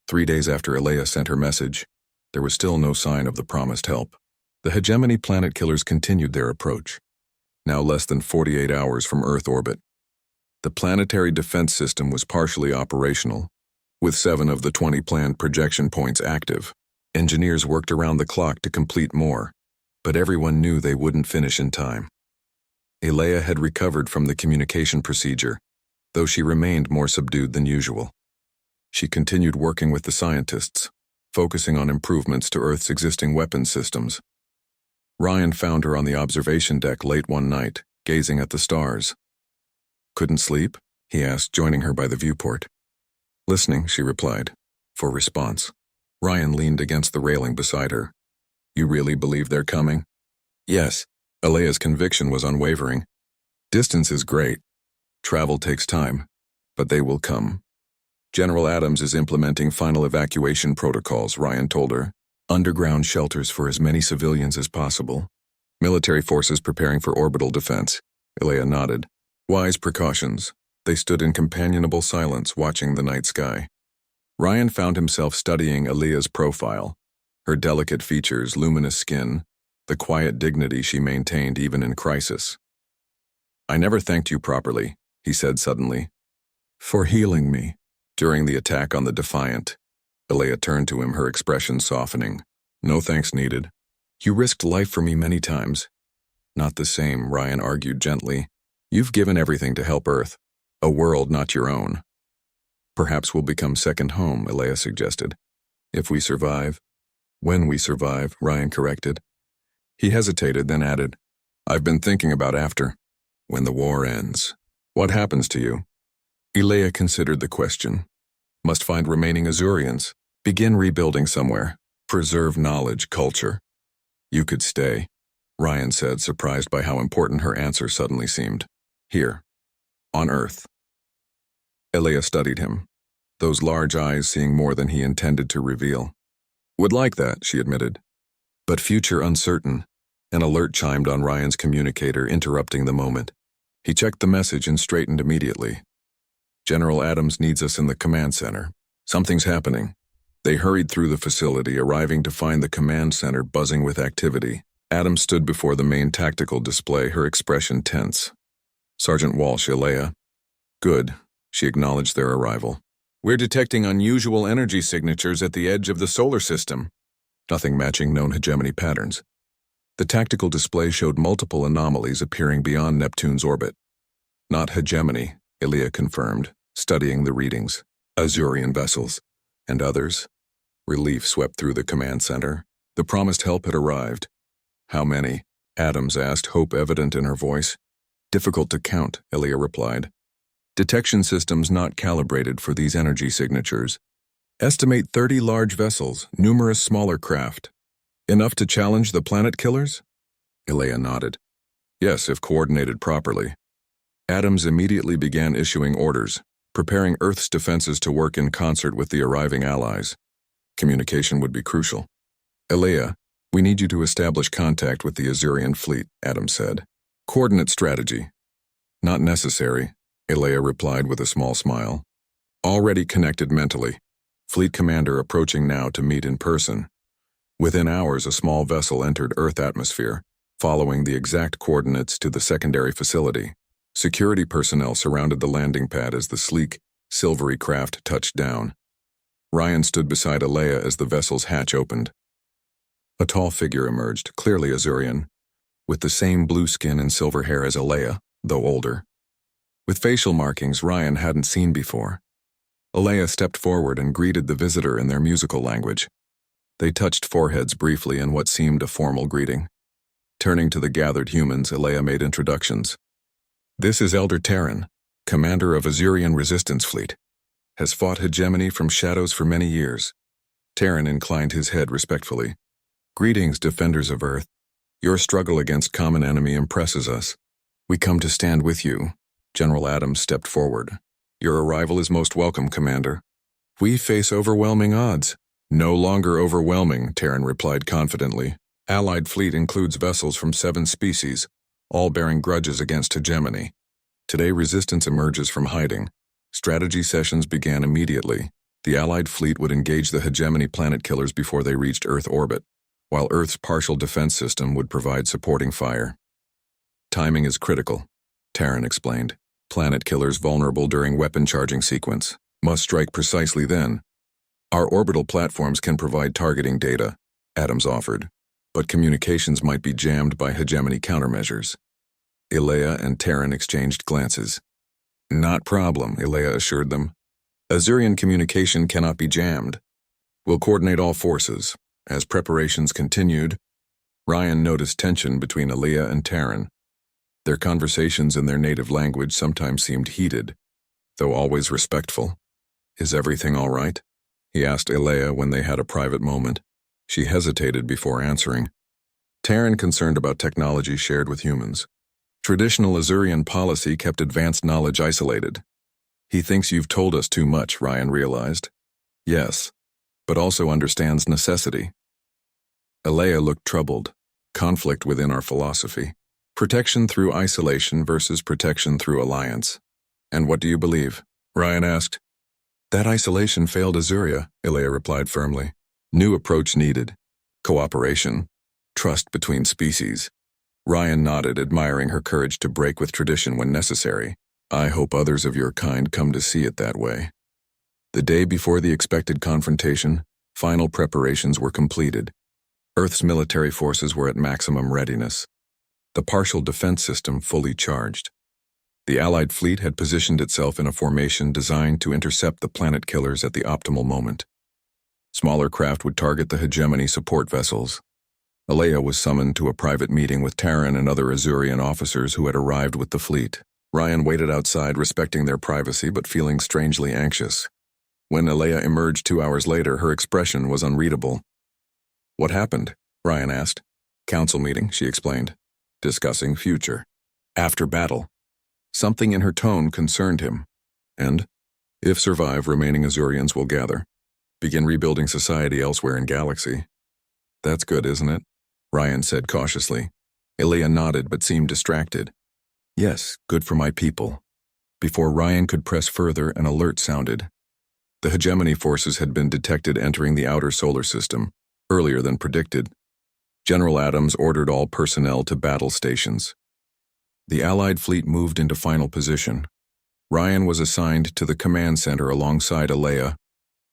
3 days after Alea sent her message, there was still no sign of the promised help. The hegemony planet killers continued their approach, now less than 48 hours from Earth orbit. The planetary defense system was partially operational, with 7 of the 20 planned projection points active. Engineers worked around the clock to complete more, but everyone knew they wouldn't finish in time. Alea had recovered from the communication procedure, though she remained more subdued than usual. She continued working with the scientists, focusing on improvements to Earth's existing weapons systems. Ryan found her on the observation deck late one night, gazing at the stars. "Couldn't sleep?" he asked, joining her by the viewport. "Listening," she replied. For response, Ryan leaned against the railing beside her. "You really believe they're coming?" "Yes." Alea's conviction was unwavering. "Distance is great. Travel takes time, but they will come. General Adams is implementing final evacuation protocols," Ryan told her. "Underground shelters for as many civilians as possible. Military forces preparing for orbital defense." Alea nodded. "Wise precautions." They stood in companionable silence, watching the night sky. Ryan found himself studying Alea's profile, her delicate features, luminous skin, the quiet dignity she maintained even in crisis. "I never thanked you properly," he said suddenly. "For healing me." During the attack on the Defiant, Alea turned to him, her expression softening. "No thanks needed. You risked life for me many times." "Not the same," Ryan argued gently. "You've given everything to help Earth, a world not your own." "Perhaps we'll become second home," Alea suggested. "If we survive." "When we survive," Ryan corrected. He hesitated, then added, "I've been thinking about after. When the war ends. What happens to you?" Alea considered the question. "Must find remaining Azurians. Begin rebuilding somewhere. Preserve knowledge, culture." "You could stay," Ryan said, surprised by how important her answer suddenly seemed. "Here. On Earth." Alea studied him, those large eyes seeing more than he intended to reveal. "Would like that," she admitted. "But future uncertain." An alert chimed on Ryan's communicator, interrupting the moment. He checked the message and straightened immediately. "General Adams needs us in the command center. Something's happening." They hurried through the facility, arriving to find the command center buzzing with activity. Adams stood before the main tactical display, her expression tense. "Sergeant Walsh, Alea." "Good." She acknowledged their arrival. "We're detecting unusual energy signatures at the edge of the solar system." Nothing matching known hegemony patterns. The tactical display showed multiple anomalies appearing beyond Neptune's orbit. "Not hegemony," Alea confirmed, studying the readings. "Azurian vessels." "And others?" Relief swept through the command center. The promised help had arrived. "How many?" Adams asked, hope evident in her voice. "Difficult to count," Alea replied. "Detection systems not calibrated for these energy signatures. Estimate 30 large vessels, numerous smaller craft. Enough to challenge the planet killers?" Alea nodded. "Yes, if coordinated properly." Adams immediately began issuing orders, preparing Earth's defenses to work in concert with the arriving allies. Communication would be crucial. "Alea, we need you to establish contact with the Azurian fleet," Adams said. "Coordinate strategy." "Not necessary," Alea replied with a small smile. "Already connected mentally. Fleet commander approaching now to meet in person." Within hours, a small vessel entered Earth atmosphere, following the exact coordinates to the secondary facility. Security personnel surrounded the landing pad as the sleek, silvery craft touched down. Ryan stood beside Alea as the vessel's hatch opened. A tall figure emerged, clearly Azurian, with the same blue skin and silver hair as Alea, though older. With facial markings Ryan hadn't seen before. Alea stepped forward and greeted the visitor in their musical language. They touched foreheads briefly in what seemed a formal greeting. Turning to the gathered humans, Alea made introductions. "This is Elder Terran, commander of Azurian Resistance Fleet. Has fought hegemony from shadows for many years." Terran inclined his head respectfully. "Greetings, defenders of Earth. Your struggle against common enemy impresses us. We come to stand with you." General Adams stepped forward. "Your arrival is most welcome, Commander." "We face overwhelming odds." "No longer overwhelming," Terran replied confidently. "Allied fleet includes vessels from 7 species, all bearing grudges against hegemony. Today resistance emerges from hiding. Strategy sessions began immediately. The Allied fleet would engage the hegemony planet killers before they reached Earth orbit, while Earth's partial defense system would provide supporting fire. Timing is critical, Terran explained. Planet killers vulnerable during weapon charging sequence must strike precisely then. Our orbital platforms can provide targeting data, Adams offered, but communications might be jammed by hegemony countermeasures. Ilea and Terran exchanged glances. Not problem, Ilea assured them. Azurian communication cannot be jammed. We'll coordinate all forces. As preparations continued, Ryan noticed tension between Ilea and Terran. Their conversations in their native language sometimes seemed heated, though always respectful. Is everything all right? He asked Ilea when they had a private moment. She hesitated before answering. Terran concerned about technology shared with humans. Traditional Azurian policy kept advanced knowledge isolated. He thinks you've told us too much, Ryan realized. Yes, but also understands necessity. Ilea looked troubled. Conflict within our philosophy. Protection through isolation versus protection through alliance. And what do you believe? Ryan asked. That isolation failed Azuria, Ilea replied firmly. New approach needed. Cooperation. Trust between species. Ryan nodded, admiring her courage to break with tradition when necessary. I hope others of your kind come to see it that way. The day before the expected confrontation, final preparations were completed. Earth's military forces were at maximum readiness. The partial defense system fully charged. The Allied fleet had positioned itself in a formation designed to intercept the planet killers at the optimal moment. Smaller craft would target the hegemony support vessels. Ilea was summoned to a private meeting with Terran and other Azurian officers who had arrived with the fleet. Ryan waited outside, respecting their privacy but feeling strangely anxious. When Ilea emerged 2 hours later, her expression was unreadable. What happened? Ryan asked. Council meeting, she explained. Discussing future. After battle. Something in her tone concerned him. And, if survive, remaining Azurians will gather. Begin rebuilding society elsewhere in galaxy. That's good, isn't it? Ryan said cautiously. Ilea nodded but seemed distracted. Yes, good for my people. Before Ryan could press further, an alert sounded. The hegemony forces had been detected entering the outer solar system, earlier than predicted. General Adams ordered all personnel to battle stations. The Allied fleet moved into final position. Ryan was assigned to the command center alongside Ilea,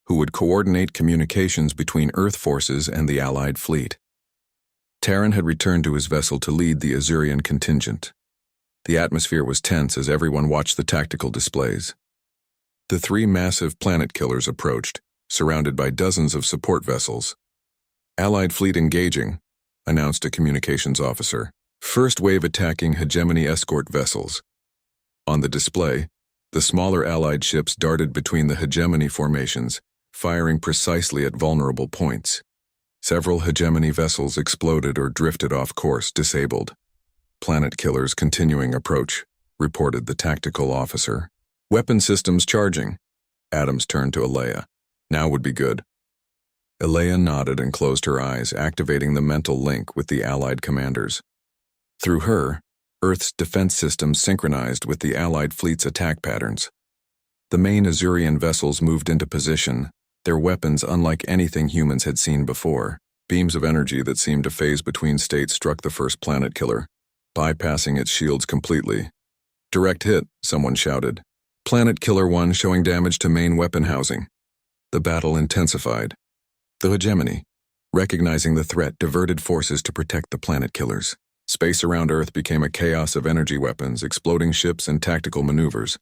who would coordinate communications between Earth forces and the Allied fleet. Terran had returned to his vessel to lead the Azurian contingent. The atmosphere was tense as everyone watched the tactical displays. The 3 massive planet killers approached, surrounded by dozens of support vessels. Allied fleet engaging, announced a communications officer. First wave attacking hegemony escort vessels. On the display, the smaller Allied ships darted between the hegemony formations, firing precisely at vulnerable points. Several hegemony vessels exploded or drifted off course, disabled. Planet killers continuing approach, reported the tactical officer. Weapon systems charging. Adams turned to Ilea. Now would be good. Ilea nodded and closed her eyes, activating the mental link with the Allied commanders. Through her, Earth's defense system synchronized with the Allied fleet's attack patterns. The main Azurian vessels moved into position, their weapons unlike anything humans had seen before. Beams of energy that seemed to phase between states struck the first planet killer, bypassing its shields completely. Direct hit, someone shouted. Planet Killer 1 showing damage to main weapon housing. The battle intensified. The hegemony, recognizing the threat, diverted forces to protect the planet killers. Space around Earth became a chaos of energy weapons, exploding ships, and tactical maneuvers.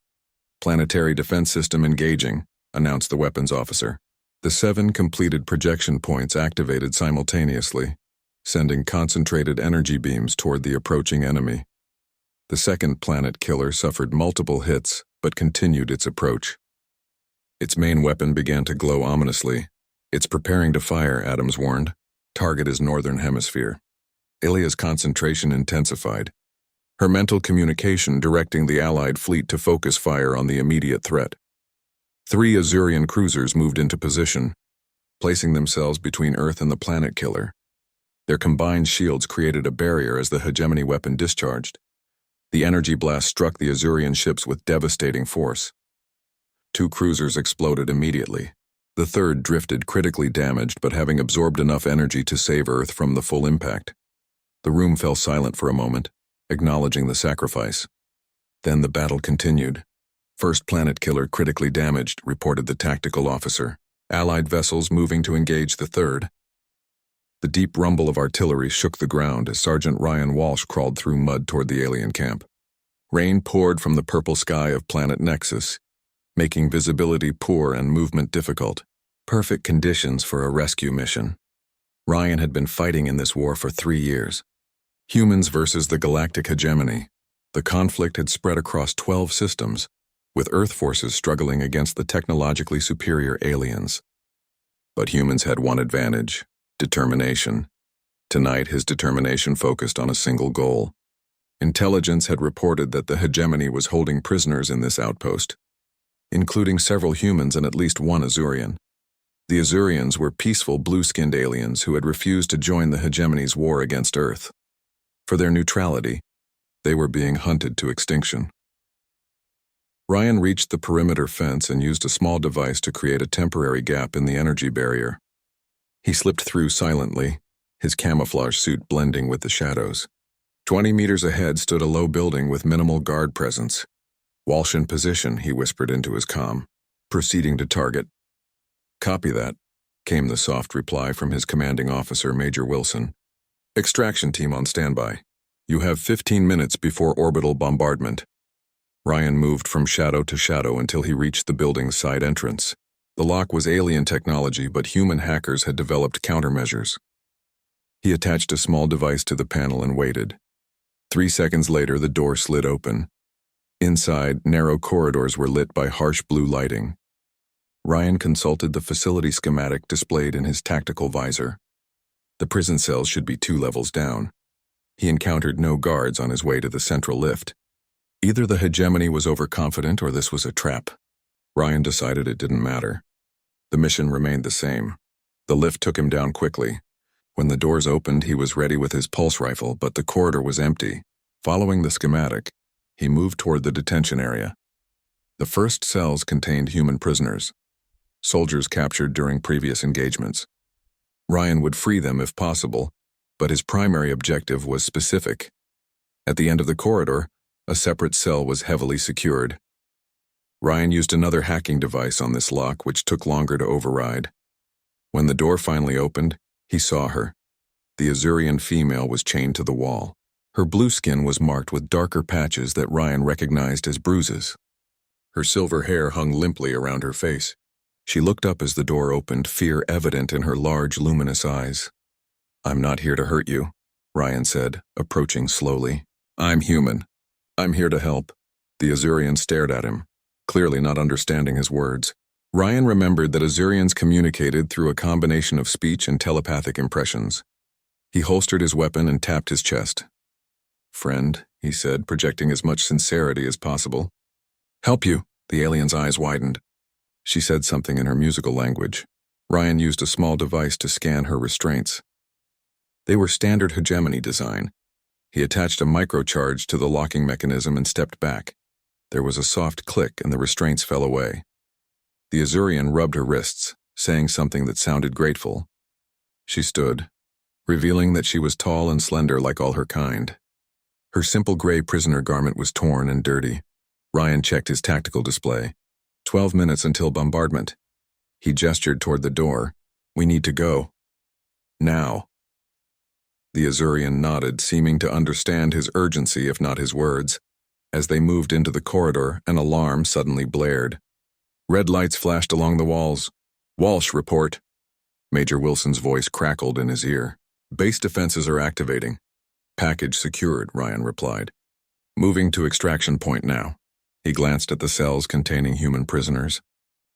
Planetary defense system engaging, announced the weapons officer. The 7 completed projection points activated simultaneously, sending concentrated energy beams toward the approaching enemy. The second planet killer suffered multiple hits, but continued its approach. Its main weapon began to glow ominously. It's preparing to fire, Adams warned. Target is northern hemisphere. Ilea's concentration intensified, her mental communication directing the Allied fleet to focus fire on the immediate threat. 3 Azurian cruisers moved into position, placing themselves between Earth and the planet killer. Their combined shields created a barrier as the hegemony weapon discharged. The energy blast struck the Azurian ships with devastating force. 2 cruisers exploded immediately. The third drifted, critically damaged but having absorbed enough energy to save Earth from the full impact. The room fell silent for a moment, acknowledging the sacrifice. Then the battle continued. First planet killer critically damaged, reported the tactical officer. Allied vessels moving to engage the third. The deep rumble of artillery shook the ground as Sergeant Ryan Walsh crawled through mud toward the alien camp. Rain poured from the purple sky of planet Nexus, making visibility poor and movement difficult. Perfect conditions for a rescue mission. Ryan had been fighting in this war for 3 years. Humans versus the Galactic Hegemony. The conflict had spread across 12 systems, with Earth forces struggling against the technologically superior aliens. But humans had one advantage: determination. Tonight, his determination focused on a single goal. Intelligence had reported that the hegemony was holding prisoners in this outpost, including several humans and at least one Azurian. The Azurians were peaceful blue-skinned aliens who had refused to join the hegemony's war against Earth. For their neutrality, they were being hunted to extinction. Ryan reached the perimeter fence and used a small device to create a temporary gap in the energy barrier. He slipped through silently, his camouflage suit blending with the shadows. 20 meters ahead stood a low building with minimal guard presence. "Walsh in position," he whispered into his comm, proceeding to target. "Copy that," came the soft reply from his commanding officer, Major Wilson. "Extraction team on standby. You have 15 minutes before orbital bombardment." Ryan moved from shadow to shadow until he reached the building's side entrance. The lock was alien technology, but human hackers had developed countermeasures. He attached a small device to the panel and waited. 3 seconds later, the door slid open. Inside, narrow corridors were lit by harsh blue lighting. Ryan consulted the facility schematic displayed in his tactical visor. The prison cells should be 2 levels down. He encountered no guards on his way to the central lift. Either the hegemony was overconfident or this was a trap. Ryan decided it didn't matter. The mission remained the same. The lift took him down quickly. When the doors opened, he was ready with his pulse rifle, but the corridor was empty. Following the schematic, he moved toward the detention area. The first cells contained human prisoners, soldiers captured during previous engagements. Ryan would free them if possible, but his primary objective was specific. At the end of the corridor, a separate cell was heavily secured. Ryan used another hacking device on this lock, which took longer to override. When the door finally opened, he saw her. The Azurian female was chained to the wall. Her blue skin was marked with darker patches that Ryan recognized as bruises. Her silver hair hung limply around her face. She looked up as the door opened, fear evident in her large, luminous eyes. "I'm not here to hurt you," Ryan said, approaching slowly. "I'm human. I'm here to help." The Azurian stared at him, clearly not understanding his words. Ryan remembered that Azurians communicated through a combination of speech and telepathic impressions. He holstered his weapon and tapped his chest. "Friend," he said, projecting as much sincerity as possible. "Help you." The alien's eyes widened. She said something in her musical language. Ryan used a small device to scan her restraints. They were standard hegemony design. He attached a microcharge to the locking mechanism and stepped back. There was a soft click and the restraints fell away. The Azurian rubbed her wrists, saying something that sounded grateful. She stood, revealing that she was tall and slender like all her kind. Her simple gray prisoner garment was torn and dirty. Ryan checked his tactical display. 12 minutes until bombardment. He gestured toward the door. "We need to go. Now." The Azurian nodded, seeming to understand his urgency if not his words. As they moved into the corridor, an alarm suddenly blared. Red lights flashed along the walls. "Walsh, report." Major Wilson's voice crackled in his ear. "Base defenses are activating." "Package secured," Ryan replied. "Moving to extraction point now." He glanced at the cells containing human prisoners.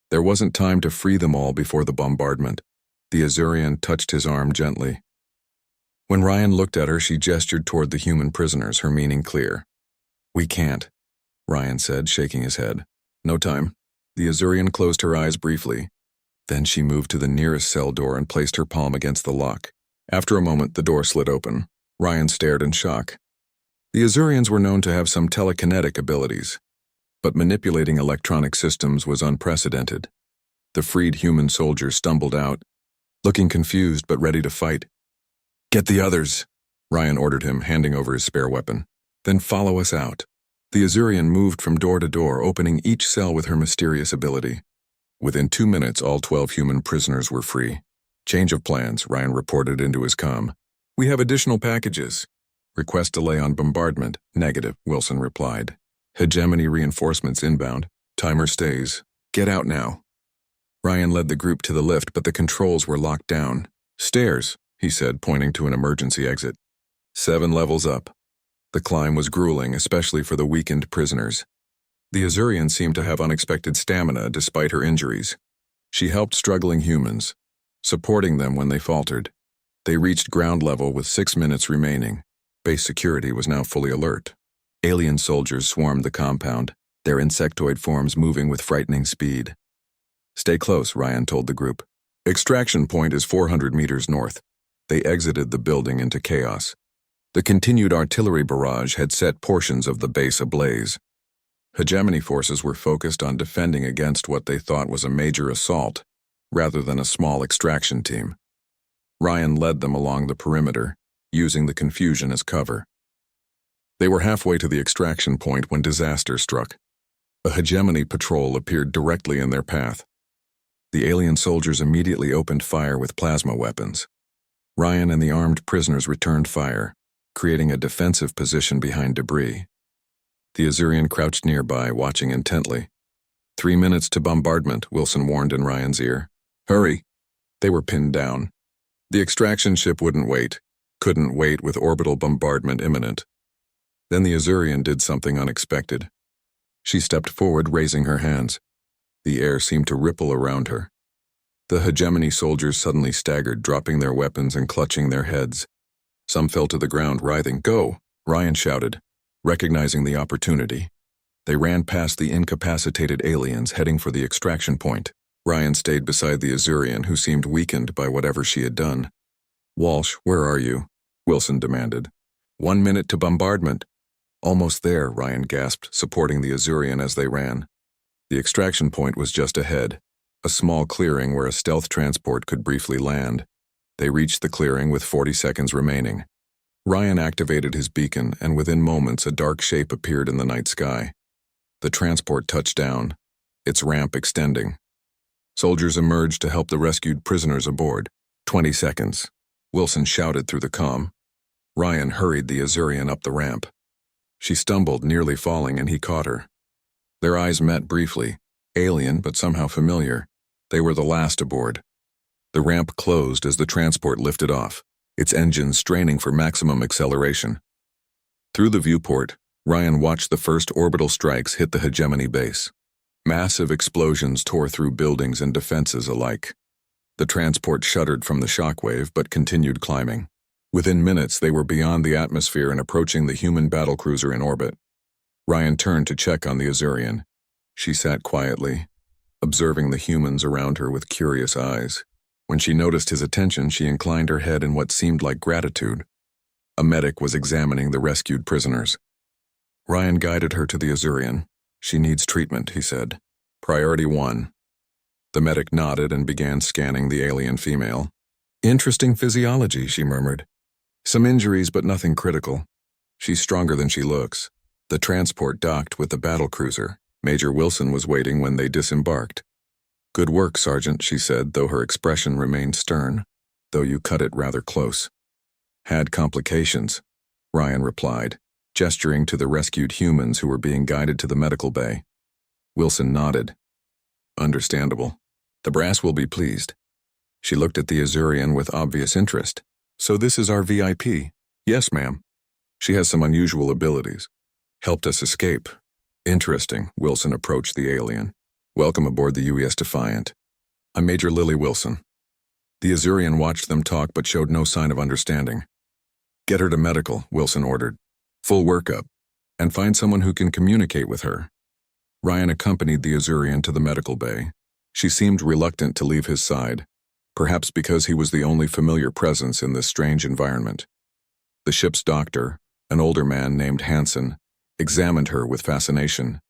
There wasn't time to free them all before the bombardment. The Azurian touched his arm gently. When Ryan looked at her, she gestured toward the human prisoners, her meaning clear. "We can't," Ryan said, shaking his head. "No time." The Azurian closed her eyes briefly. Then she moved to the nearest cell door and placed her palm against the lock. After a moment, the door slid open. Ryan stared in shock. The Azurians were known to have some telekinetic abilities, but manipulating electronic systems was unprecedented. The freed human soldier stumbled out, looking confused but ready to fight. "Get the others," Ryan ordered him, handing over his spare weapon. "Then follow us out." The Azurian moved from door to door, opening each cell with her mysterious ability. Within 2 minutes, all 12 human prisoners were free. "Change of plans," Ryan reported into his comm. "We have additional packages." "Request delay on bombardment." "Negative," Wilson replied. "Hegemony reinforcements inbound. Timer stays. Get out now." Ryan led the group to the lift, but the controls were locked down. "Stairs," he said, pointing to an emergency exit. 7 levels up. The climb was grueling, especially for the weakened prisoners. The Azurian seemed to have unexpected stamina despite her injuries. She helped struggling humans, supporting them when they faltered. They reached ground level with 6 minutes remaining. Base security was now fully alert. Alien soldiers swarmed the compound, their insectoid forms moving with frightening speed. "Stay close," Ryan told the group. "Extraction point is 400 meters north." They exited the building into chaos. The continued artillery barrage had set portions of the base ablaze. Hegemony forces were focused on defending against what they thought was a major assault, rather than a small extraction team. Ryan led them along the perimeter, using the confusion as cover. They were halfway to the extraction point when disaster struck. A Hegemony patrol appeared directly in their path. The alien soldiers immediately opened fire with plasma weapons. Ryan and the armed prisoners returned fire, creating a defensive position behind debris. The Azurian crouched nearby, watching intently. 3 minutes to bombardment, Wilson warned in Ryan's ear. "Hurry." They were pinned down. The extraction ship couldn't wait with orbital bombardment imminent. Then the Azurian did something unexpected. She stepped forward, raising her hands. The air seemed to ripple around her. The Hegemony soldiers suddenly staggered, dropping their weapons and clutching their heads. Some fell to the ground, writhing. "Go!" Ryan shouted, recognizing the opportunity. They ran past the incapacitated aliens, heading for the extraction point. Ryan stayed beside the Azurian, who seemed weakened by whatever she had done. "Walsh, where are you?" Wilson demanded. 1 minute to bombardment." "Almost there," Ryan gasped, supporting the Azurian as they ran. The extraction point was just ahead, a small clearing where a stealth transport could briefly land. They reached the clearing with 40 seconds remaining. Ryan activated his beacon, and within moments a dark shape appeared in the night sky. The transport touched down, its ramp extending. Soldiers emerged to help the rescued prisoners aboard. 20 seconds. Wilson shouted through the comm. Ryan hurried the Azurian up the ramp. She stumbled, nearly falling, and he caught her. Their eyes met briefly, alien but somehow familiar. They were the last aboard. The ramp closed as the transport lifted off, its engines straining for maximum acceleration. Through the viewport, Ryan watched the first orbital strikes hit the Hegemony base. Massive explosions tore through buildings and defenses alike. The transport shuddered from the shockwave but continued climbing. Within minutes, they were beyond the atmosphere and approaching the human battlecruiser in orbit. Ryan turned to check on the Azurian. She sat quietly, observing the humans around her with curious eyes. When she noticed his attention, she inclined her head in what seemed like gratitude. A medic was examining the rescued prisoners. Ryan guided her to the Azurian. "She needs treatment," he said. "Priority 1. The medic nodded and began scanning the alien female. "Interesting physiology," she murmured. "Some injuries, but nothing critical. She's stronger than she looks." The transport docked with the battlecruiser. Major Wilson was waiting when they disembarked. "Good work, Sergeant," she said, though her expression remained stern. "Though you cut it rather close." "Had complications," Ryan replied, gesturing to the rescued humans who were being guided to the medical bay. Wilson nodded. "Understandable. The brass will be pleased." She looked at the Azurian with obvious interest. "So this is our VIP?" "Yes, ma'am. She has some unusual abilities. Helped us escape." "Interesting," Wilson approached the alien. "Welcome aboard the UES Defiant. I'm Major Lily Wilson." The Azurian watched them talk but showed no sign of understanding. "Get her to medical," Wilson ordered. "Full workup. And find someone who can communicate with her." Ryan accompanied the Azurian to the medical bay. She seemed reluctant to leave his side, perhaps because he was the only familiar presence in this strange environment. The ship's doctor, an older man named Hansen, examined her with fascination.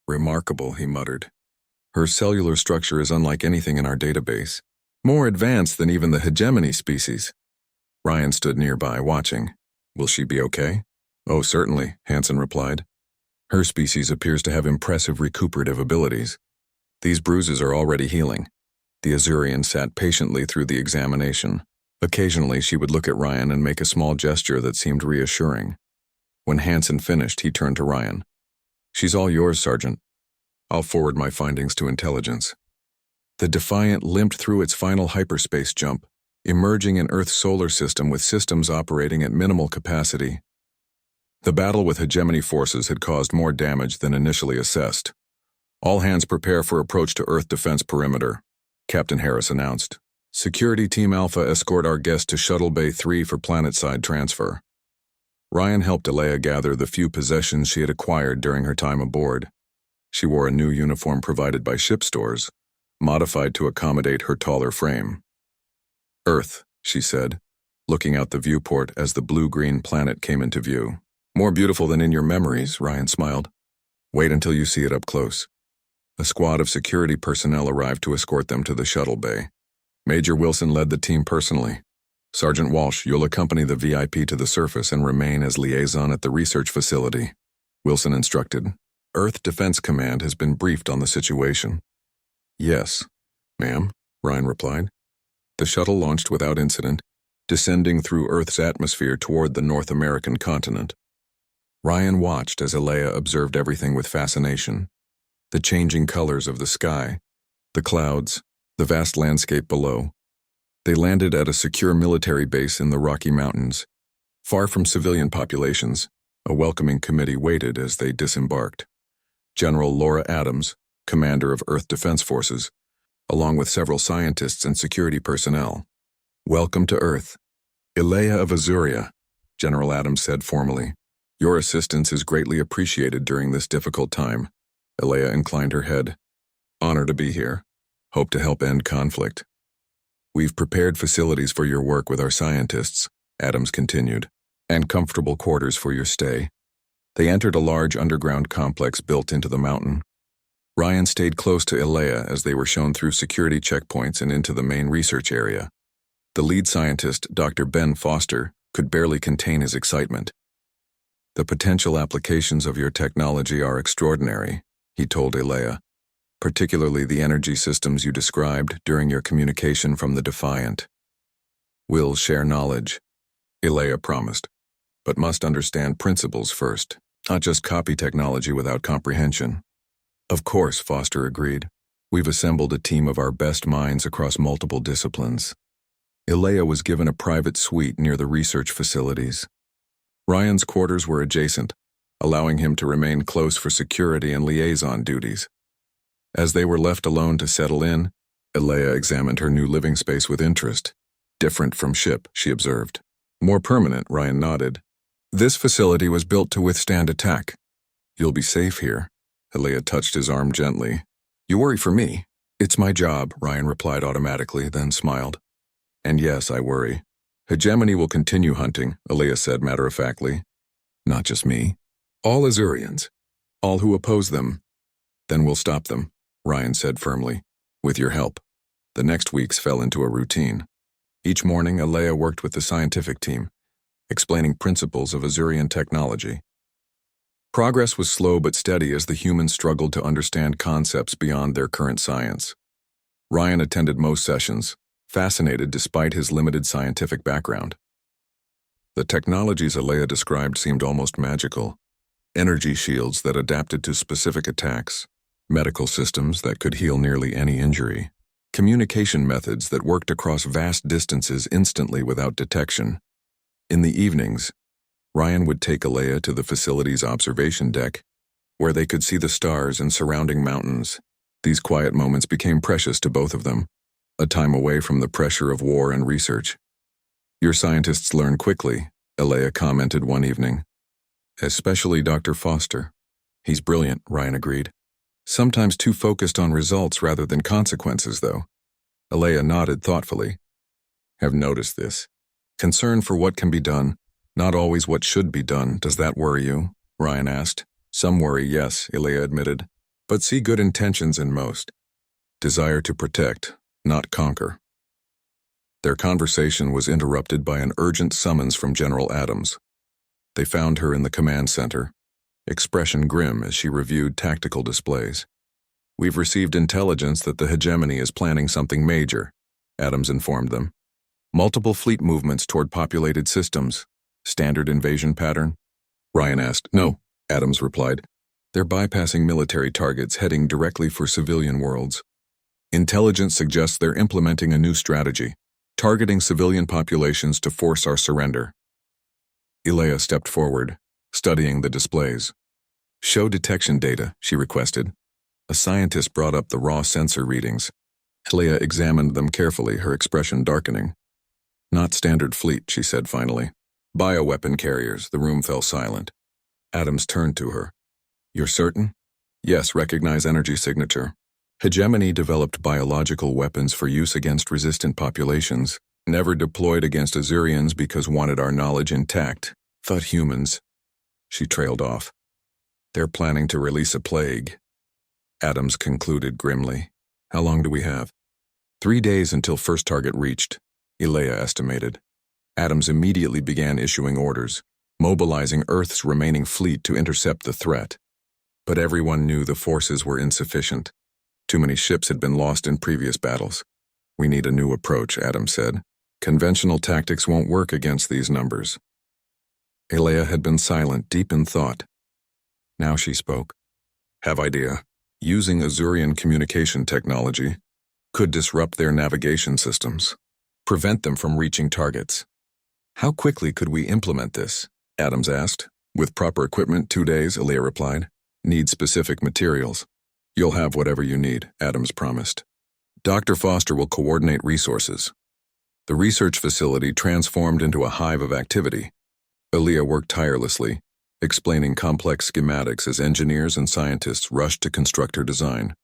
"Remarkable," he muttered. Her cellular structure is unlike anything in our database, more advanced than even the hegemony species. Ryan stood nearby, watching. Will she be okay? Oh, certainly, Hansen replied. Her species appears to have impressive recuperative abilities. These bruises are already healing. The Azurian sat patiently through the examination. Occasionally, she would look at Ryan and make a small gesture that seemed reassuring. When Hansen finished, he turned to Ryan. She's all yours, Sergeant. I'll forward my findings to intelligence. The Defiant limped through its final hyperspace jump, emerging in Earth's solar system with systems operating at minimal capacity. The battle with hegemony forces had caused more damage than initially assessed. All hands prepare for approach to Earth defense perimeter, Captain Harris announced. Security Team Alpha escort our guest to Shuttle Bay 3 for planetside transfer. Ryan helped Alea gather the few possessions she had acquired during her time aboard. She wore a new uniform provided by ship stores, modified to accommodate her taller frame. Earth, she said, looking out the viewport as the blue-green planet came into view. More beautiful than in your memories, Ryan smiled. Wait until you see it up close. A squad of security personnel arrived to escort them to the shuttle bay. Major Wilson led the team personally. Sergeant Walsh, you'll accompany the VIP to the surface and remain as liaison at the research facility, Wilson instructed. Earth Defense Command has been briefed on the situation. Yes, ma'am, Ryan replied. The shuttle launched without incident, descending through Earth's atmosphere toward the North American continent. Ryan watched as Alea observed everything with fascination. The changing colors of the sky, the clouds, the vast landscape below. They landed at a secure military base in the Rocky Mountains. Far from civilian populations, a welcoming committee waited as they disembarked. General Laura Adams, commander of Earth Defense Forces, along with several scientists and security personnel. Welcome to Earth. Alea of Azuria, General Adams said formally. Your assistance is greatly appreciated during this difficult time. Alea inclined her head. Honor to be here. Hope to help end conflict. We've prepared facilities for your work with our scientists, Adams continued, and comfortable quarters for your stay. They entered a large underground complex built into the mountain. Ryan stayed close to Alea as they were shown through security checkpoints and into the main research area. The lead scientist, Dr. Ben Foster, could barely contain his excitement. The potential applications of your technology are extraordinary, he told Alea, particularly the energy systems you described during your communication from the Defiant. We'll share knowledge, Alea promised, but must understand principles first, not just copy technology without comprehension. Of course, Foster agreed. We've assembled a team of our best minds across multiple disciplines. Alea was given a private suite near the research facilities. Ryan's quarters were adjacent, allowing him to remain close for security and liaison duties. As they were left alone to settle in, Alea examined her new living space with interest. Different from ship, she observed. More permanent, Ryan nodded. This facility was built to withstand attack. You'll be safe here. Alea touched his arm gently. You worry for me. It's my job, Ryan replied automatically, then smiled. And yes, I worry. Hegemony will continue hunting, Alea said matter-of-factly. Not just me. All Azurians. All who oppose them. Then we'll stop them, Ryan said firmly. With your help. The next weeks fell into a routine. Each morning, Alea worked with the scientific team, explaining principles of Azurian technology. Progress was slow but steady as the humans struggled to understand concepts beyond their current science. Ryan attended most sessions, fascinated despite his limited scientific background. The technologies Alea described seemed almost magical. Energy shields that adapted to specific attacks, medical systems that could heal nearly any injury, communication methods that worked across vast distances instantly without detection. In the evenings, Ryan would take Alea to the facility's observation deck, where they could see the stars and surrounding mountains. These quiet moments became precious to both of them, a time away from the pressure of war and research. Your scientists learn quickly, Alea commented one evening. Especially Dr. Foster. He's brilliant, Ryan agreed. Sometimes too focused on results rather than consequences, though. Alea nodded thoughtfully. Have noticed this. Concern for what can be done, not always what should be done. Does that worry you? Ryan asked. Some worry, yes, Alea admitted. But see good intentions in most. Desire to protect, not conquer. Their conversation was interrupted by an urgent summons from General Adams. They found her in the command center, expression grim as she reviewed tactical displays. "We've received intelligence that the hegemony is planning something major," Adams informed them. "Multiple fleet movements toward populated systems. Standard invasion pattern?" Ryan asked. "No," Adams replied. "They're bypassing military targets heading directly for civilian worlds. Intelligence suggests they're implementing a new strategy, targeting civilian populations to force our surrender." Ilea stepped forward, studying the displays. "Show detection data," she requested. A scientist brought up the raw sensor readings. Ilea examined them carefully, her expression darkening. "Not standard fleet," she said finally. "Bioweapon carriers." The room fell silent. Adams turned to her. "You're certain?" "Yes, recognize energy signature. Hegemony developed biological weapons for use against resistant populations, never deployed against Azurians because wanted our knowledge intact. Thought humans." She trailed off. "They're planning to release a plague," Adams concluded grimly. "How long do we have?" 3 days until first target reached, Ilea estimated. Adams immediately began issuing orders, mobilizing Earth's remaining fleet to intercept the threat. But everyone knew the forces were insufficient. Too many ships had been lost in previous battles. "We need a new approach," Adams said. "Conventional tactics won't work against these numbers." Ilea had been silent, deep in thought. Now she spoke. "Have idea. Using Azurian communication technology could disrupt their navigation systems, prevent them from reaching targets." "How quickly could we implement this?" Adams asked. "With proper equipment, 2 days," Ilea replied. "Need specific materials." "You'll have whatever you need," Adams promised. "Dr. Foster will coordinate resources." The research facility transformed into a hive of activity. Ilea worked tirelessly, explaining complex schematics as engineers and scientists rushed to construct her design.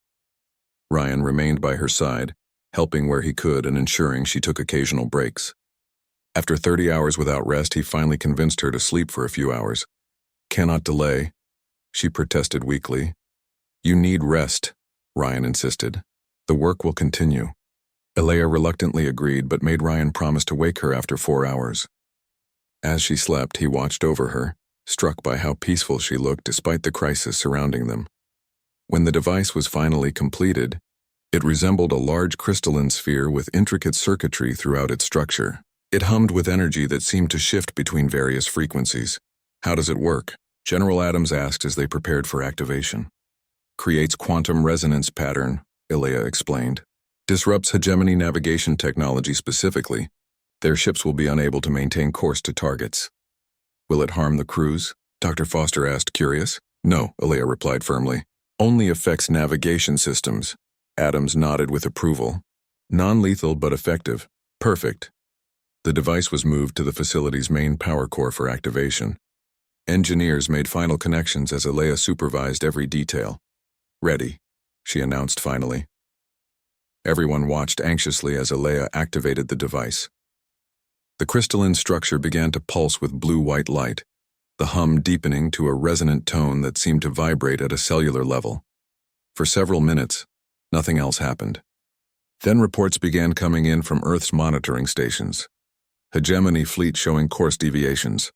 Ryan remained by her side, helping where he could and ensuring she took occasional breaks. After 30 hours without rest, he finally convinced her to sleep for a few hours. "Cannot delay," she protested weakly. "You need rest," Ryan insisted. "The work will continue." Ilea reluctantly agreed but made Ryan promise to wake her after 4 hours. As she slept, he watched over her, struck by how peaceful she looked despite the crisis surrounding them. When the device was finally completed, it resembled a large crystalline sphere with intricate circuitry throughout its structure. It hummed with energy that seemed to shift between various frequencies. "How does it work?" General Adams asked as they prepared for activation. "Creates quantum resonance pattern," Ilea explained. "Disrupts hegemony navigation technology specifically. Their ships will be unable to maintain course to targets." "Will it harm the crews?" Dr. Foster asked, curious. "No," Ilea replied firmly. "Only affects navigation systems." Adams nodded with approval. "Non-lethal but effective. Perfect." The device was moved to the facility's main power core for activation. Engineers made final connections as Ilea supervised every detail. "Ready," she announced finally. Everyone watched anxiously as Ilea activated the device. The crystalline structure began to pulse with blue-white light, the hum deepening to a resonant tone that seemed to vibrate at a cellular level. For several minutes, nothing else happened. Then reports began coming in from Earth's monitoring stations. "Hegemony fleet showing course deviations,"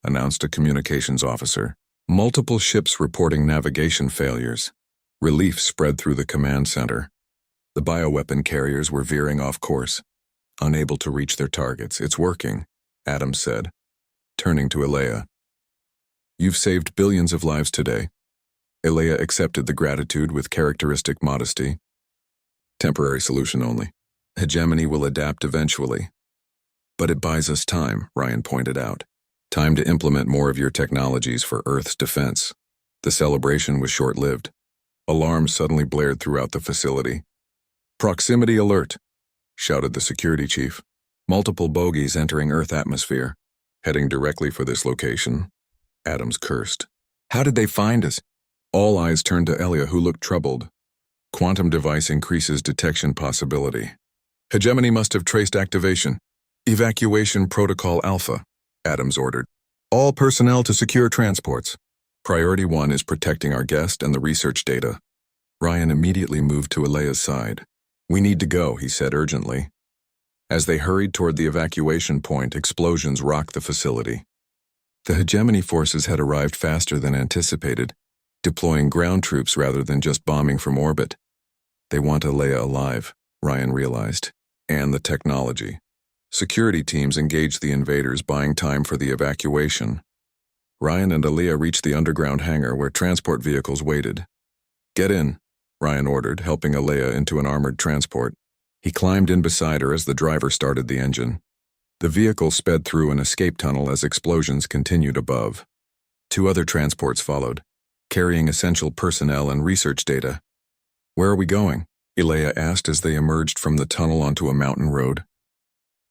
announced a communications officer. "Multiple ships reporting navigation failures." Relief spread through the command center. The bioweapon carriers were veering off course, unable to reach their targets. "It's working," Adams said, turning to Ilea. "You've saved billions of lives today." Ilea accepted the gratitude with characteristic modesty. "Temporary solution only. Hegemony will adapt eventually." "But it buys us time," Ryan pointed out. "Time to implement more of your technologies for Earth's defense." The celebration was short-lived. Alarms suddenly blared throughout the facility. "Proximity alert," shouted the security chief. "Multiple bogies entering Earth atmosphere, heading directly for this location." Adams cursed. "How did they find us?" All eyes turned to Ilea, who looked troubled. "Quantum device increases detection possibility. Hegemony must have traced activation. Evacuation Protocol Alpha," Adams ordered. "All personnel to secure transports. Priority 1 is protecting our guest and the research data." Ryan immediately moved to Alea's side. "We need to go," he said urgently. As they hurried toward the evacuation point, explosions rocked the facility. The hegemony forces had arrived faster than anticipated, deploying ground troops rather than just bombing from orbit. They want Alea alive, Ryan realized, and the technology. Security teams engaged the invaders, buying time for the evacuation. Ryan and Alea reached the underground hangar where transport vehicles waited. "Get in," Ryan ordered, helping Alea into an armored transport. He climbed in beside her as the driver started the engine. The vehicle sped through an escape tunnel as explosions continued above. 2 other transports followed, carrying essential personnel and research data. "Where are we going?" Alea asked as they emerged from the tunnel onto a mountain road.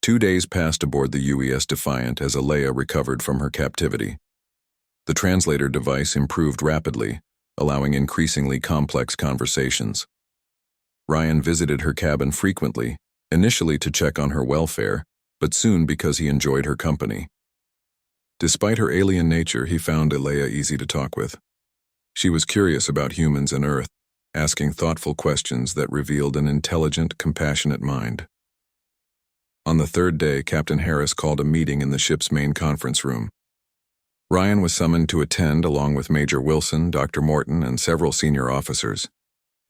2 days passed aboard the UES Defiant as Alea recovered from her captivity. The translator device improved rapidly, allowing increasingly complex conversations. Ryan visited her cabin frequently, initially to check on her welfare, but soon because he enjoyed her company. Despite her alien nature, he found Alea easy to talk with. She was curious about humans and Earth, asking thoughtful questions that revealed an intelligent, compassionate mind. On the 3rd day, Captain Harris called a meeting in the ship's main conference room. Ryan was summoned to attend along with Major Wilson, Dr. Morton, and several senior officers.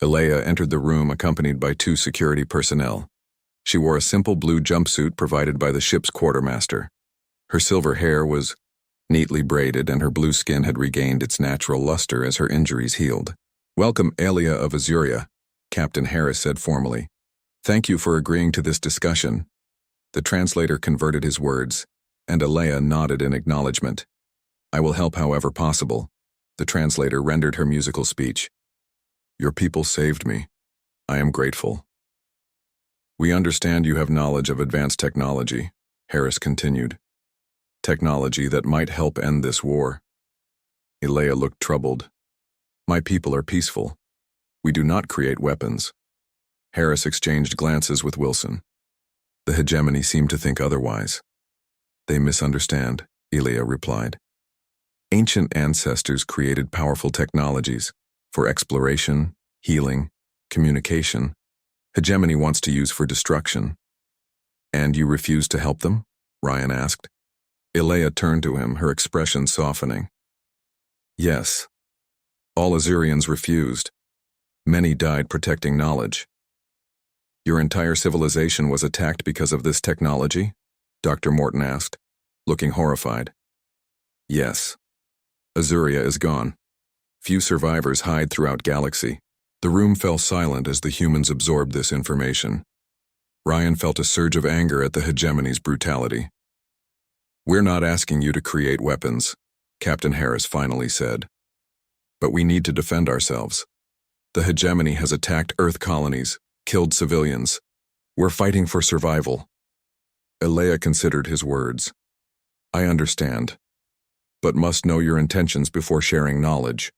Alea entered the room accompanied by 2 security personnel. She wore a simple blue jumpsuit provided by the ship's quartermaster. Her silver hair was neatly braided and her blue skin had regained its natural luster as her injuries healed. "Welcome, Alea of Azuria," Captain Harris said formally. "Thank you for agreeing to this discussion." The translator converted his words, and Alea nodded in acknowledgement. "I will help however possible." The translator rendered her musical speech. "Your people saved me. I am grateful." "We understand you have knowledge of advanced technology," Harris continued. "Technology that might help end this war." Alea looked troubled. "My people are peaceful. We do not create weapons." Harris exchanged glances with Wilson. The hegemony seemed to think otherwise. "They misunderstand," Alea replied. "Ancient ancestors created powerful technologies for exploration, healing, communication. Hegemony wants to use for destruction." "And you refuse to help them?" Ryan asked. Alea turned to him, her expression softening. "Yes. All Azurians refused. Many died protecting knowledge." "Your entire civilization was attacked because of this technology?" Dr. Morton asked, looking horrified. "Yes. Azuria is gone. Few survivors hide throughout galaxy." The room fell silent as the humans absorbed this information. Ryan felt a surge of anger at the hegemony's brutality. "We're not asking you to create weapons," Captain Harris finally said. "But we need to defend ourselves. The hegemony has attacked Earth colonies, killed civilians. We're fighting for survival." Alea considered his words. "I understand, but must know your intentions before sharing knowledge."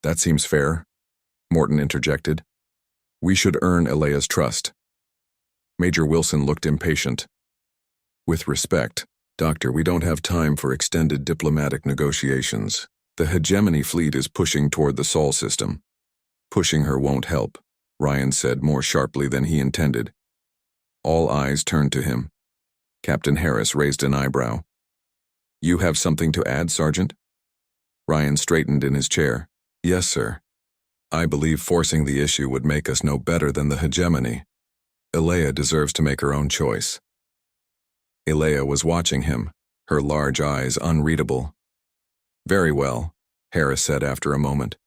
"That seems fair," Morton interjected. "We should earn Alea's trust." Major Wilson looked impatient. "With respect, Doctor, we don't have time for extended diplomatic negotiations. The hegemony fleet is pushing toward the Sol system." "Pushing her won't help," Ryan said more sharply than he intended. All eyes turned to him. Captain Harris raised an eyebrow. "You have something to add, Sergeant?" Ryan straightened in his chair. "Yes, sir. I believe forcing the issue would make us no better than the hegemony. Alea deserves to make her own choice." Alea was watching him, her large eyes unreadable. "Very well," Harris said after a moment.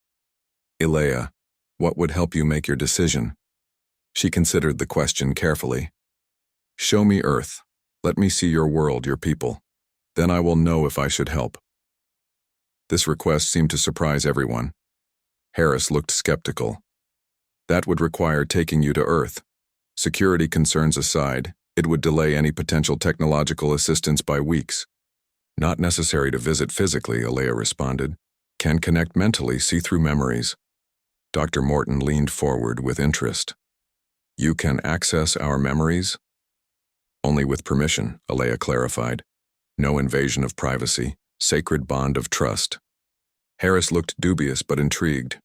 "Alea, what would help you make your decision?" She considered the question carefully. "Show me Earth. Let me see your world, your people. Then I will know if I should help." This request seemed to surprise everyone. Harris looked skeptical. "That would require taking you to Earth. Security concerns aside, it would delay any potential technological assistance by weeks." "Not necessary to visit physically," Alea responded. "Can connect mentally, see through memories." Dr. Morton leaned forward with interest. "You can access our memories?" "Only with permission," Alea clarified. "No invasion of privacy, sacred bond of trust." Harris looked dubious but intrigued.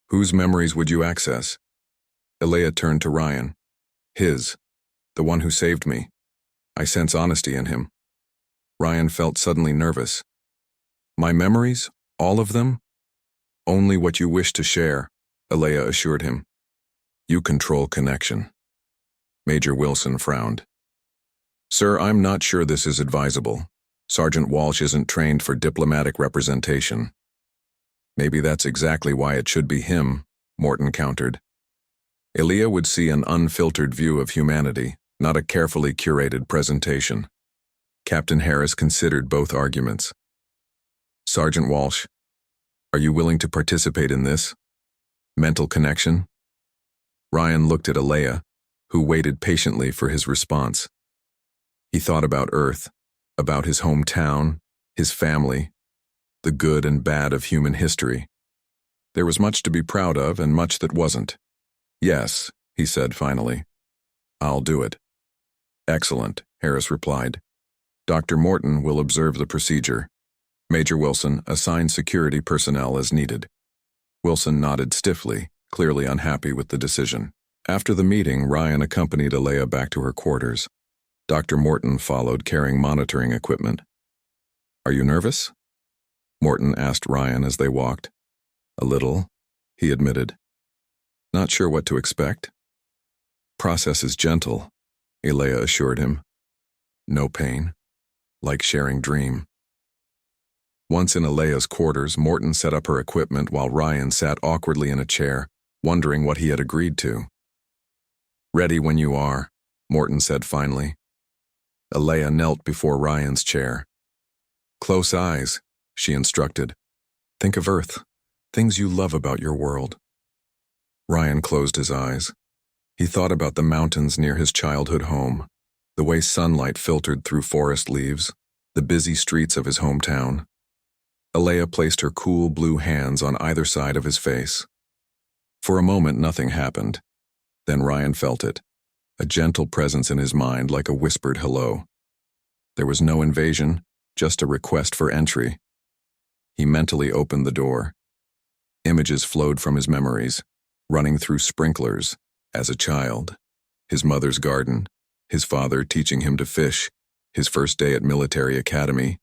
Whose memories would you access? Elia turned to Ryan. His. The one who saved me. I sense honesty in him. Ryan felt suddenly nervous. My memories? All of them? Only what you wish to share, Elia assured him. You control connection. Major Wilson frowned. Sir, I'm not sure this is advisable. Sergeant Walsh isn't trained for diplomatic representation. Maybe that's exactly why it should be him, Morton countered. Elia would see an unfiltered view of humanity, not a carefully curated presentation. Captain Harris considered both arguments. Sergeant Walsh, are you willing to participate in this? Mental connection? Ryan looked at Elia, who waited patiently for his response. He thought about Earth, about his hometown, his family, the good and bad of human history. There was much to be proud of and much that wasn't. Yes, he said finally. I'll do it. Excellent, Harris replied. Dr. Morton will observe the procedure. Major Wilson, assign security personnel as needed. Wilson nodded stiffly, clearly unhappy with the decision. After the meeting, Ryan accompanied Elia back to her quarters. Dr. Morton followed, carrying monitoring equipment. Are you nervous? Morton asked Ryan as they walked. A little, he admitted. Not sure what to expect? Process is gentle, Elia assured him. No pain, like sharing dream. Once in Elia's quarters, Morton set up her equipment while Ryan sat awkwardly in a chair, wondering what he had agreed to. Ready when you are, Morton said finally. Elia knelt before Ryan's chair. Close eyes, she instructed. Think of Earth, things you love about your world. Ryan closed his eyes. He thought about the mountains near his childhood home, the way sunlight filtered through forest leaves, the busy streets of his hometown. Elia placed her cool blue hands on either side of his face. For a moment, nothing happened. Then Ryan felt it, a gentle presence in his mind like a whispered hello. There was no invasion, just a request for entry. He mentally opened the door. Images flowed from his memories, running through sprinklers, as a child. His mother's garden, his father teaching him to fish, his first day at military academy,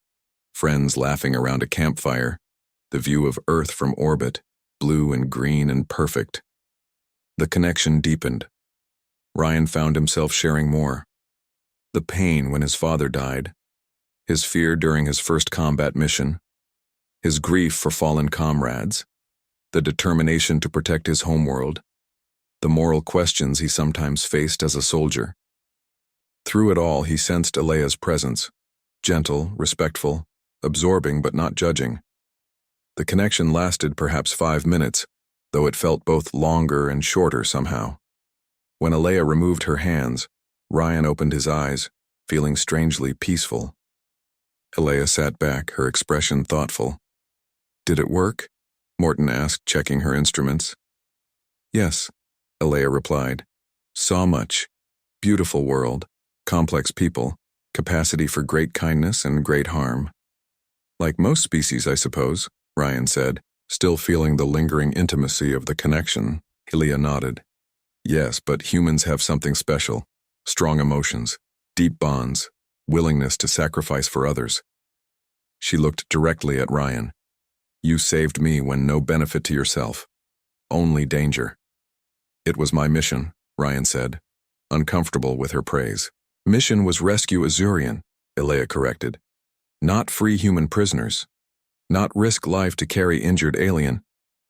friends laughing around a campfire, the view of Earth from orbit, blue and green and perfect. The connection deepened. Ryan found himself sharing more. The pain when his father died, his fear during his first combat mission, his grief for fallen comrades, the determination to protect his homeworld, the moral questions he sometimes faced as a soldier. Through it all, he sensed Elia's presence, gentle, respectful, absorbing but not judging. The connection lasted perhaps 5 minutes, though it felt both longer and shorter somehow. When Elia removed her hands, Ryan opened his eyes, feeling strangely peaceful. Elia sat back, her expression thoughtful. Did it work? Morton asked, checking her instruments. Yes, Elia replied. Saw much. Beautiful world, complex people, capacity for great kindness and great harm. Like most species, I suppose, Ryan said, still feeling the lingering intimacy of the connection. Elia nodded. Yes, but humans have something special. Strong emotions, deep bonds, willingness to sacrifice for others. She looked directly at Ryan. You saved me when no benefit to yourself. Only danger. It was my mission, Ryan said, uncomfortable with her praise. Mission was rescue Azurian, Elia corrected. Not free human prisoners. Not risk life to carry injured alien.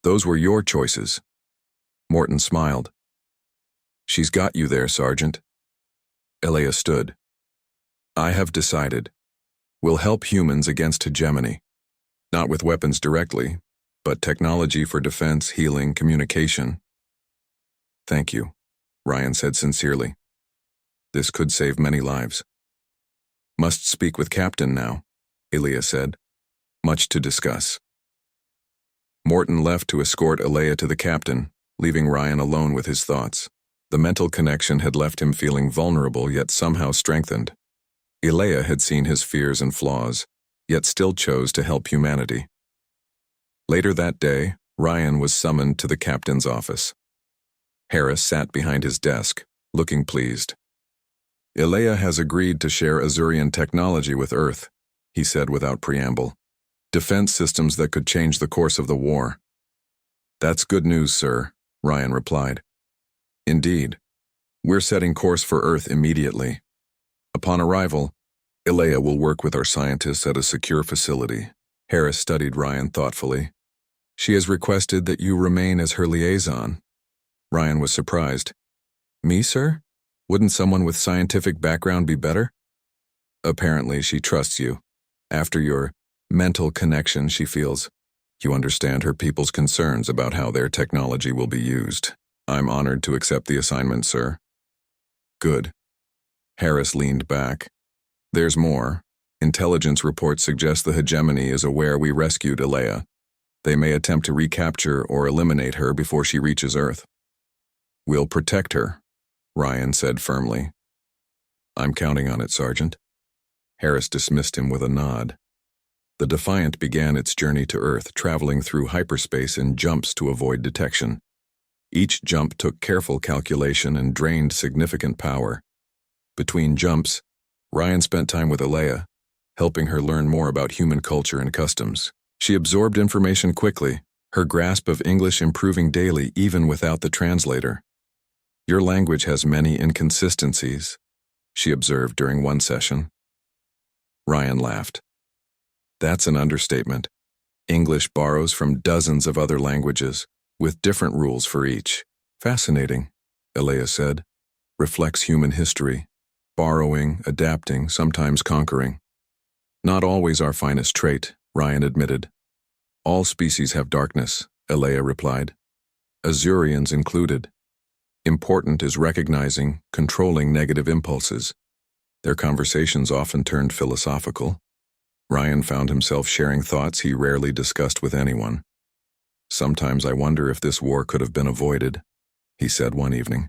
Those were your choices. Morton smiled. She's got you there, Sergeant. Elia stood. I have decided. We'll help humans against hegemony. Not with weapons directly, but technology for defense, healing, communication. Thank you, Ryan said sincerely. This could save many lives. Must speak with Captain now, Elia said. Much to discuss. Morton left to escort Elia to the captain, leaving Ryan alone with his thoughts. The mental connection had left him feeling vulnerable yet somehow strengthened. Elia had seen his fears and flaws, yet still chose to help humanity. Later that day, Ryan was summoned to the captain's office. Harris sat behind his desk, looking pleased. Ilea has agreed to share Azurian technology with Earth, he said without preamble. Defense systems that could change the course of the war. That's good news, sir, Ryan replied. Indeed. We're setting course for Earth immediately. Upon arrival, Ilea will work with our scientists at a secure facility. Harris studied Ryan thoughtfully. She has requested that you remain as her liaison. Ryan was surprised. Me, sir? Wouldn't someone with scientific background be better? Apparently, she trusts you. After your mental connection, she feels you understand her people's concerns about how their technology will be used. I'm honored to accept the assignment, sir. Good. Harris leaned back. There's more. Intelligence reports suggest the hegemony is aware we rescued Ilea. They may attempt to recapture or eliminate her before she reaches Earth. We'll protect her, Ryan said firmly. I'm counting on it, Sergeant. Harris dismissed him with a nod. The Defiant began its journey to Earth, traveling through hyperspace in jumps to avoid detection. Each jump took careful calculation and drained significant power. Between jumps, Ryan spent time with Ilea, helping her learn more about human culture and customs. She absorbed information quickly, her grasp of English improving daily even without the translator. Your language has many inconsistencies, she observed during one session. Ryan laughed. That's an understatement. English borrows from dozens of other languages, with different rules for each. Fascinating, Ilea said. Reflects human history. Borrowing, adapting, sometimes conquering. Not always our finest trait, Ryan admitted. All species have darkness, Ilea replied. Azurians included. Important is recognizing, controlling negative impulses. Their conversations often turned philosophical. Ryan found himself sharing thoughts he rarely discussed with anyone. Sometimes I wonder if this war could have been avoided, he said one evening.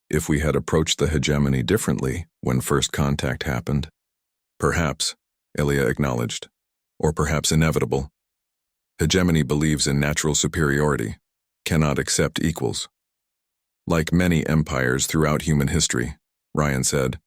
If we had approached the hegemony differently when first contact happened. Perhaps, Ilea acknowledged, or perhaps inevitable. Hegemony believes in natural superiority, cannot accept equals. Like many empires throughout human history, Ryan said,